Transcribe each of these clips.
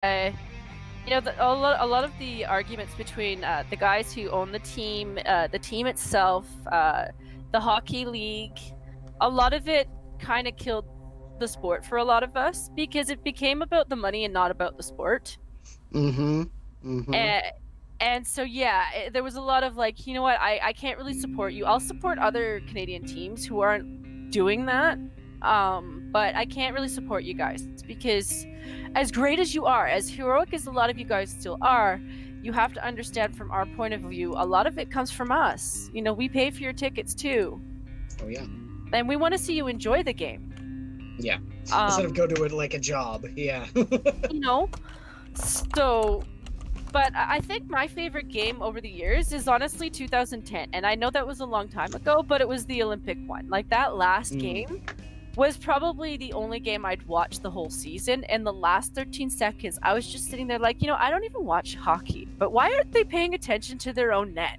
A lot of the arguments between the guys who own the team itself, the hockey league, a lot of it kind of killed the sport for a lot of us because it became about the money and not about the sport. Mm-hmm. Mm-hmm. And so, yeah, there was a lot of like, you know what, I can't really support you. I'll support other Canadian teams who aren't doing that. But I can't really support you guys because as great as you are, as heroic as a lot of you guys still are, you have to understand from our point of view, a lot of it comes from us. You know, we pay for your tickets too. Oh, yeah. And we want to see you enjoy the game. Yeah. Instead of go to it like a job. Yeah. You know, so... But I think my favorite game over the years is honestly 2010. And I know that was a long time ago, but it was the Olympic one. Like, that last game was probably the only game I'd watched the whole season. And the last 13 seconds, I was just sitting there like, you know, I don't even watch hockey, but why aren't they paying attention to their own net?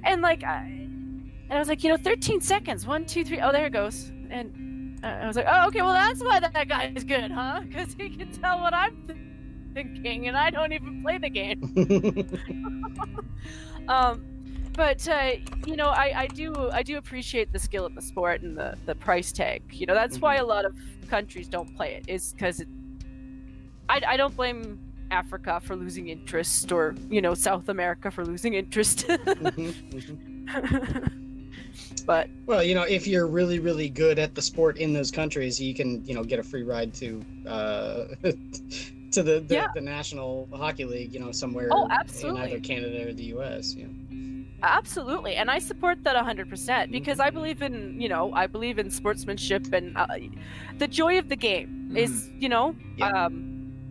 And like, I was like, you know, 13 seconds, 1, 2, 3, oh, there it goes. And I was like, oh, okay, well, that's why that guy is good, huh? Because he can tell what I'm thinking, and I don't even play the game. But you know, I do appreciate the skill of the sport and the price tag. You know, that's why a lot of countries don't play it. Is because I don't blame Africa for losing interest, or you know, South America for losing interest. But well, you know, if you're really, really good at the sport in those countries, you can, you know, get a free ride to to the National Hockey League, you know, somewhere in either Canada or the U.S. You know. Absolutely, and I support that 100% because I believe in, you know, I believe in sportsmanship and the joy of the game is, you know,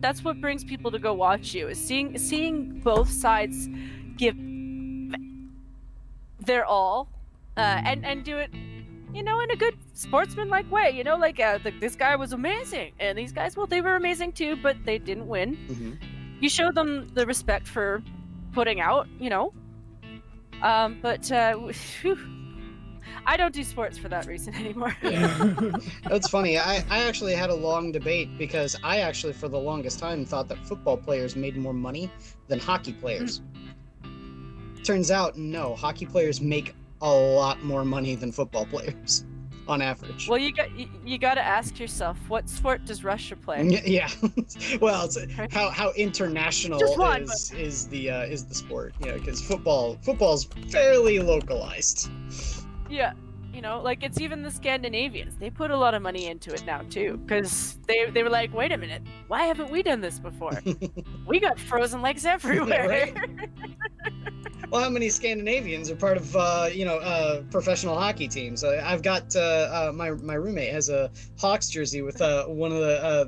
that's what brings people to go watch you, is seeing both sides give their all. And do it, you know, in a good sportsman-like way. You know, like this guy was amazing, and these guys, well, they were amazing too, but they didn't win. You show them the respect for putting out, you know. But whew, I don't do sports for that reason anymore. Yeah. That's funny. I actually had a long debate because I actually, for the longest time, thought that football players made more money than hockey players. Turns out, no, hockey players make a lot more money than football players on average. Well, you got to ask yourself, what sport does Russia play? Yeah. Well, it's how international is the sport, you know, because football's fairly localized. Yeah, you know, like it's even the Scandinavians. They put a lot of money into it now too, because they were like, wait a minute, why haven't we done this before? We got frozen legs everywhere. Right? Well, how many Scandinavians are part of professional hockey teams? I've got my roommate has a Hawks jersey with one of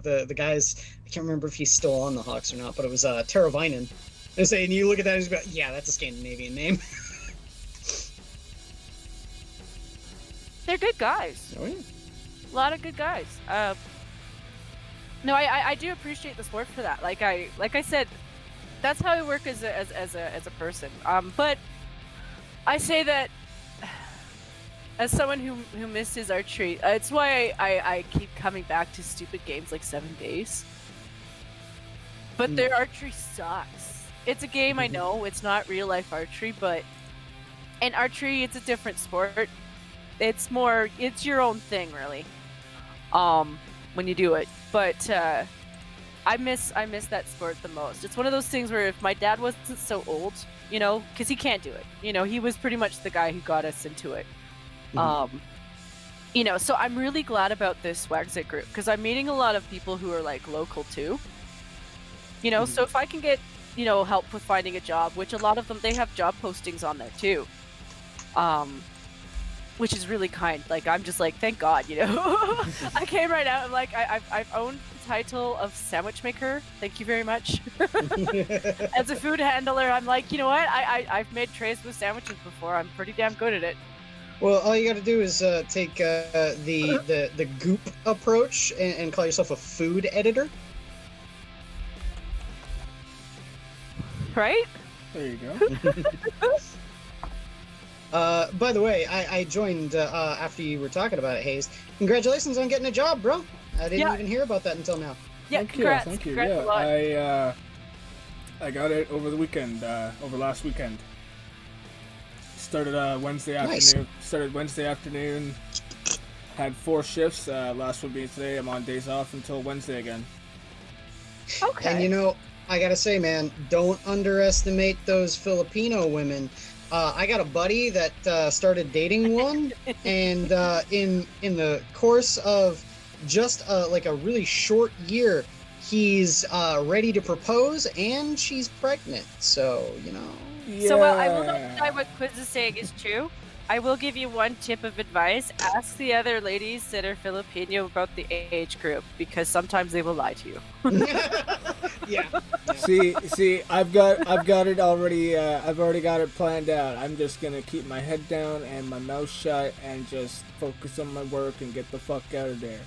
the guys. I can't remember if he's still on the Hawks or not, but it was Teravainen. And you look at that and you go, yeah, that's a Scandinavian name. They're good guys. Oh yeah, a lot of good guys. No, I do appreciate the sport for that. Like I said, that's how I work as a person. But I say that as someone who misses archery, it's why I keep coming back to stupid games like 7 Days. But their archery sucks. It's a game, I know, it's not real life archery, but in archery, it's a different sport. It's your own thing, really. When you do it, but I miss that sport the most. It's one of those things where if my dad wasn't so old, you know, because he can't do it, you know, he was pretty much the guy who got us into it. You know, so I'm really glad about this Swagzit group because I'm meeting a lot of people who are like local too. You know, so if I can get, you know, help with finding a job, which a lot of them, they have job postings on there too. Which is really kind. Like, I'm just like, thank God, you know. I came right out and like, I've owned the title of sandwich maker. Thank you very much. As a food handler, I'm like, you know what? I've made trays with sandwiches before. I'm pretty damn good at it. Well, all you got to do is take the goop approach and call yourself a food editor. Right? There you go. By the way, I joined after you were talking about it, Hayes. Congratulations on getting a job, bro. I didn't even hear about that until now. Yeah, Thank congrats. you. Congrats Yeah, a lot. I got it over the weekend, over last weekend. Started Wednesday afternoon. Nice. Started Wednesday afternoon. Had 4 shifts. Last one being today. I'm on days off until Wednesday again. Okay. And you know, I gotta say, man, don't underestimate those Filipino women. I got a buddy that started dating one, and in the course of just like a really short year, he's ready to propose, and she's pregnant. So you know. Yeah. So I will not deny what Quiz is saying is true. I will give you one tip of advice. Ask the other ladies that are Filipino about the age group, because sometimes they will lie to you. Yeah. See, I've got it already. I've already got it planned out. I'm just gonna keep my head down and my mouth shut and just focus on my work and get the fuck out of there.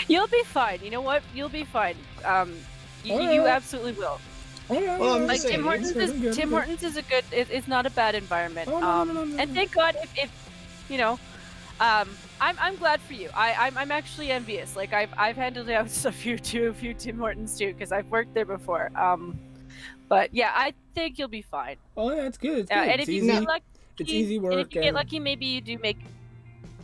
You'll be fine. You know what? You'll be fine. You absolutely will. Oh, yeah, Well, I'm Like just saying, Tim Hortons is a good. It's not a bad environment. Oh, no. And thank God if you know, I'm glad for you. I'm actually envious. Like I've handled out a few Tim Hortons too, because I've worked there before. But yeah, I think you'll be fine. Oh yeah, it's good. It's good. And It's if you easy. get lucky, It's easy work. and if you get and lucky, maybe you do make.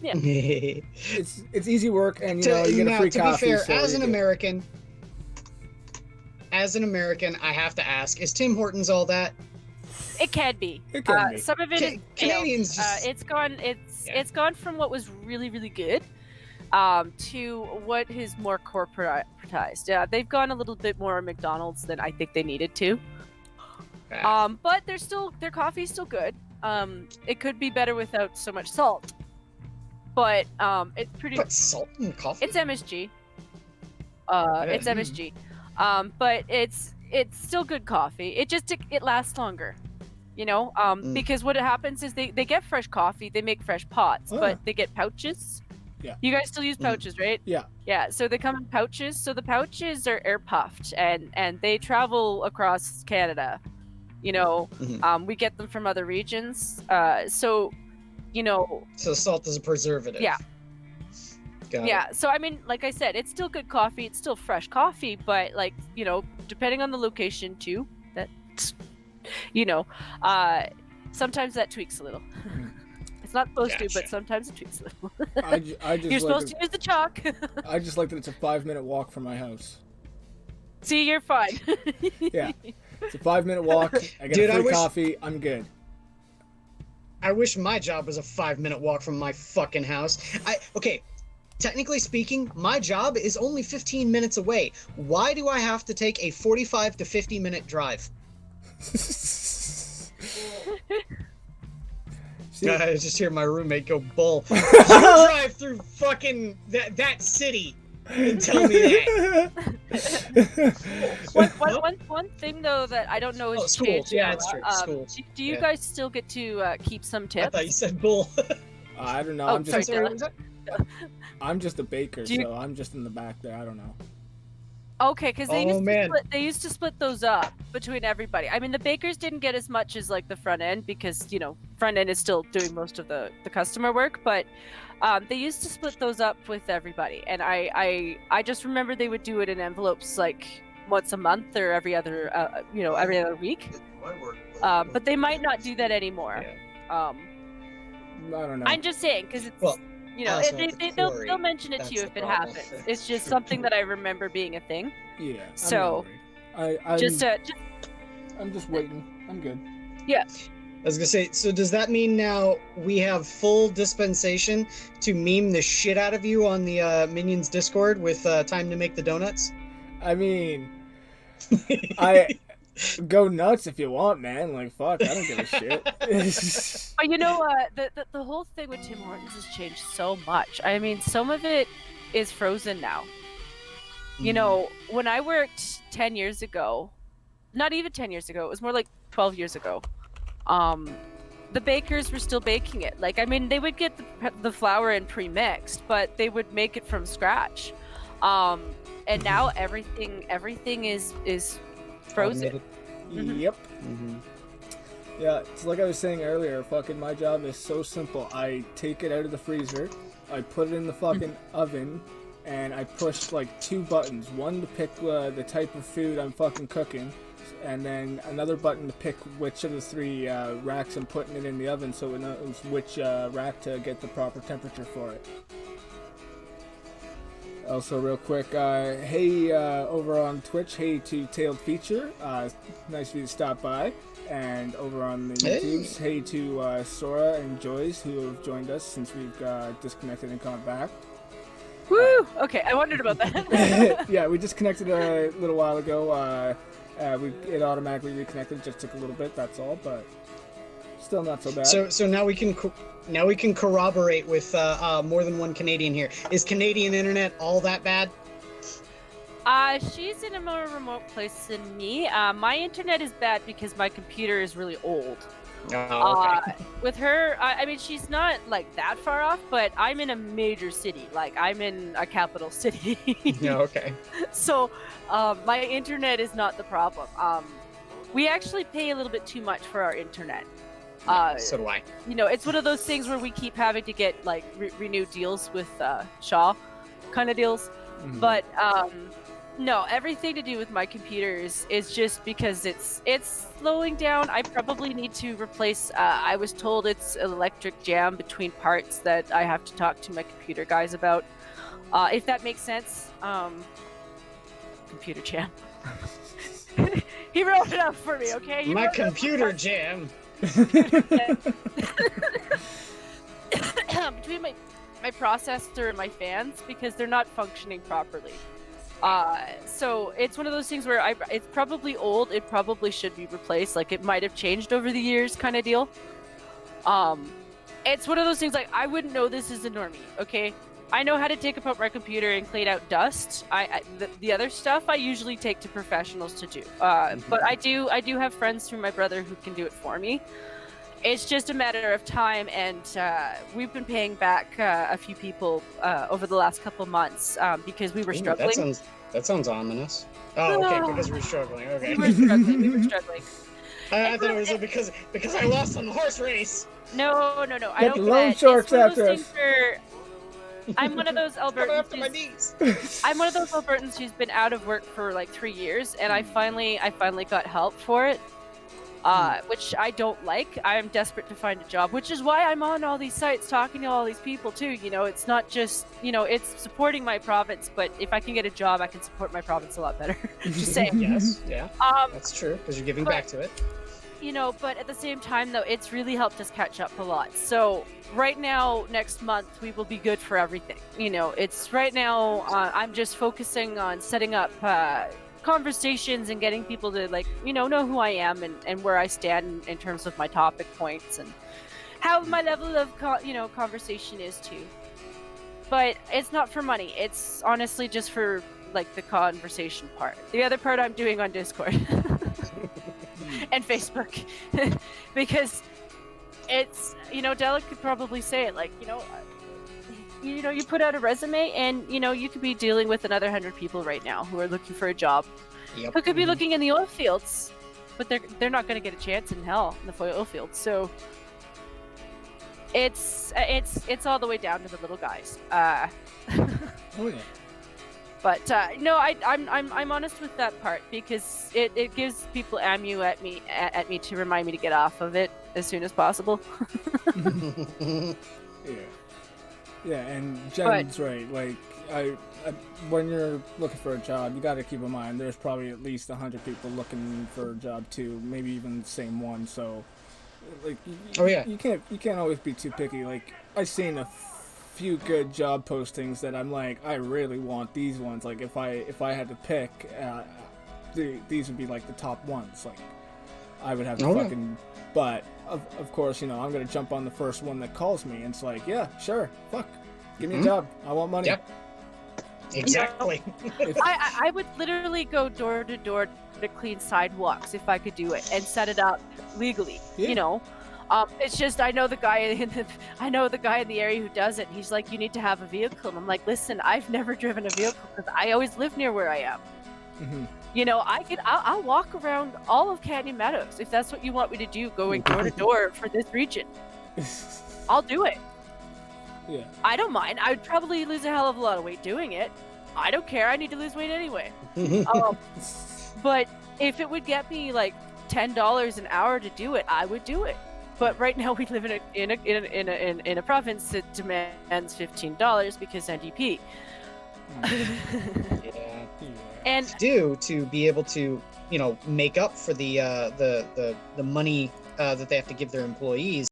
Yeah. it's easy work, and you know you get a free to coffee. be fair, so as you an get- American, I have to ask: is Tim Hortons all that? It can be. It can be. Some of it is Canadians just- it's gone from what was really really good, to what is more corporatized. Yeah, they've gone a little bit more McDonald's than I think they needed to. But their coffee's still good. It could be better without so much salt. But it's pretty. Put salt in coffee. It's MSG. It's MSG. But it's still good coffee. It lasts longer. You know, because what happens is they get fresh coffee, they make fresh pots, but they get pouches. Yeah. You guys still use pouches, right? Yeah. Yeah. So they come in pouches. So the pouches are air puffed, and they travel across Canada. You know, we get them from other regions. So, you know. So salt is a preservative. Yeah. Got Yeah, it. so I mean, like I said, it's still good coffee, it's still fresh coffee, but like, you know, depending on the location too, that, you know, sometimes that tweaks a little. It's not supposed to, Gotcha. but sometimes it tweaks a little. I just You're like supposed to use the chalk. I just like that it's a 5-minute walk from my house. See, you're fine. Yeah. It's a 5-minute walk. I get Dude, a I free wish- coffee. I'm good. I wish my job was a 5-minute walk from my fucking house. Okay, technically speaking, my job is only 15 minutes away. Why do I have to take a 45 to 50-minute drive? See, I just hear my roommate go, "Bull." You drive through fucking that city and tell me that. One thing though that I don't know is Oh, schools. changed. Yeah, it's true. Schools. Do you Yeah. guys still get to keep some I tips? thought you said bull. I don't know. Oh, I'm sorry, just Sorry, Dylan. what was that? I'm just a baker, Do you- so I'm just in the back there. I don't know. Okay, because they Oh, used man. they used to split those up between everybody. I mean, the bakers didn't get as much as like the front end because you know front end is still doing most of the customer work, but they used to split those up with everybody. And I just remember they would do it in envelopes like once a month or every other every other week. But they might not do that anymore. I don't know. I'm just saying because it's Well, you know also they, at the they'll quarry, mention it that's to you the if it problem. happens. It's just something that I remember being a thing. Yeah. I'm So, not worried. I'm just waiting. I'm good. I was gonna say, so does that mean now we have full dispensation to meme the shit out of you on the Minions Discord with time to make the donuts? I mean, I go nuts if you want, man. Like, fuck, I don't give a shit. But you know, the whole thing with Tim Hortons has changed so much. I mean, some of it is frozen now. You know, when I worked 10 years ago, not even 10 years ago, it was more like 12 years ago, the bakers were still baking it. Like, I mean, they would get the flour in pre-mixed, but they would make it from scratch. And now everything is frozen. Yep. Yeah, it's like I was saying earlier, fucking my job is so simple. I take it out of the freezer, I put it in the fucking oven, and I pushed like 2 buttons. One to pick the type of food I'm fucking cooking, and then another button to pick which of the 3 racks I'm putting it in the oven, so it knows which rack to get the proper temperature for it. Also, real quick, hey over on Twitch, hey to Tailed Feature, nice of you to stop by. And over on the YouTubes, hey to Sora and Joyce, who have joined us since we've disconnected and come back. Woo! Okay, I wondered about that. Yeah, we just connected a little while ago. It automatically reconnected. Just took a little bit. That's all, but still not so bad. So now we can corroborate with more than one Canadian here. Is Canadian internet all that bad? She's in a more remote place than me. My internet is bad because my computer is really old. Oh, okay. With her, I mean, she's not like that far off, but I'm in a major city. Like, I'm in a capital city. Yeah, okay. So, my internet is not the problem. We actually pay a little bit too much for our internet. So do I. You know, it's one of those things where we keep having to get like renewed deals with Shaw kind of deals. Mhm. But no, everything to do with my computer is just because it's slowing down. I probably need to replace. I was told it's an electric jam between parts that I have to talk to my computer guys about. If that makes sense. Computer jam. He wrote it up for me, okay? My computer jam. Between my processor and my fans, because they're not functioning properly. So it's one of those things where it's probably old. It probably should be replaced. Like, it might have changed over the years, kind of deal. It's one of those things like I wouldn't know this as a normie. Okay, I know how to take apart my computer and clean out dust. The other stuff I usually take to professionals to do. But I do have friends through my brother who can do it for me. It's just a matter of time, and we've been paying back a few people over the last couple months because we were struggling. That sounds ominous. Oh, okay, because we're struggling. Okay. We were struggling. I thought it was because I lost on the horse race. No. I Get don't the loan bet. sharks It's one of after those us. things where I'm one of those Coming after my Albertans. knees. I'm one of those Albertans who's been out of work for like 3 years, and I finally got help for it. Which I don't like. I'm desperate to find a job, which is why I'm on all these sites talking to all these people too. You know, it's not just, you know, it's supporting my province, but if I can get a job, I can support my province a lot better. Just saying. Yes, yeah. That's true, because you're giving back to it. You know, but at the same time though, it's really helped us catch up a lot. So right now, next month, we will be good for everything. You know, it's right now, I'm just focusing on setting up conversations and getting people to like know who I am and where I stand in terms of my topic points and how my level of conversation is too. But it's not for money. It's honestly just for like the conversation part. The other part I'm doing on Discord and Facebook because it's Della could probably say it like you put out a resume and you could be dealing with another 100 people right now who are looking for a job. Yep. Who could be looking in the oil fields, but they're not going to get a chance in hell in the oil fields. So it's all the way down to the little guys. Oh yeah. But no, I'm honest with that part because it gives people ammo at me to remind me to get off of it as soon as possible. Yeah, and Jen's right. Like, I when you're looking for a job, you got to keep in mind there's probably at least 100 people looking for a job too, maybe even the same one. So, like, you can't always be too picky. Like, I've seen a few good job postings that I'm like, I really want these ones. Like, if I had to pick, these would be like the top ones. Like, I would have to fucking. But of course, I'm gonna jump on the first one that calls me, and it's like, yeah, sure, fuck, give me a job. I want money. Yep. Exactly. I would literally go door to door to clean sidewalks if I could do it and set it up legally. Yeah. It's just I know the guy in the area who does it. He's like, you need to have a vehicle, and I'm like, listen, I've never driven a vehicle because I always live near where I am. Mm-hmm. I'll walk around all of Canyon Meadows if that's what you want me to do, going door to door for this region. I'll do it. Yeah. I don't mind. I would probably lose a hell of a lot of weight doing it. I don't care. I need to lose weight anyway. But if it would get me like $10 an hour to do it, I would do it. But right now we live in a province that demands $15 because NDP. Yeah. And due to be able to, make up for the money that they have to give their employees.